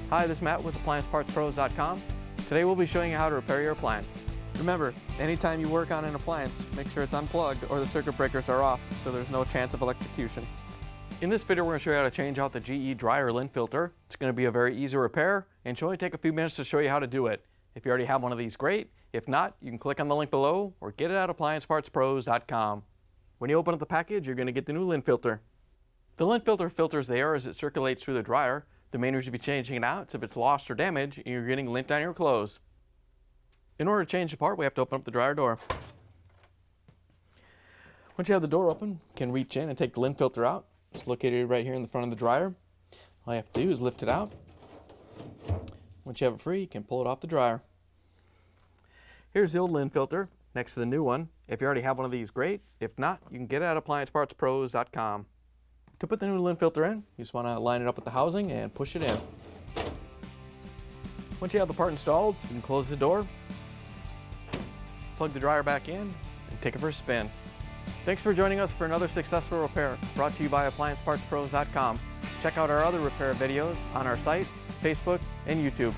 Hi, this is Matt with AppliancePartsPros.com. Today we'll be showing you how to repair your appliance. Remember, anytime you work on an appliance, make sure it's unplugged or the circuit breakers are off so there's no chance of electrocution. In this video we're going to show you how to change out the GE Dryer Lint Filter. It's going to be a very easy repair and should only take a few minutes to show you how to do it. If you already have one of these, great. If not, you can click on the link below or get it at AppliancePartsPros.com. When you open up the package, you're going to get the new lint filter. The lint filter filters the air as it circulates through the dryer. The main reason to be changing it out is if it's lost or damaged and you're getting lint on your clothes. In order to change the part, we have to open up the dryer door. Once you have the door open, you can reach in and take the lint filter out. It's located right here in the front of the dryer. All you have to do is lift it out. Once you have it free, you can pull it off the dryer. Here's the old lint filter next to the new one. If you already have one of these, great. If not, you can get it at AppliancePartsPros.com. To put the new lint filter in, you just want to line it up with the housing and push it in. Once you have the part installed, you can close the door, plug the dryer back in, and take it for a spin. Thanks for joining us for another successful repair brought to you by AppliancePartsPros.com. Check out our other repair videos on our site, Facebook, and YouTube.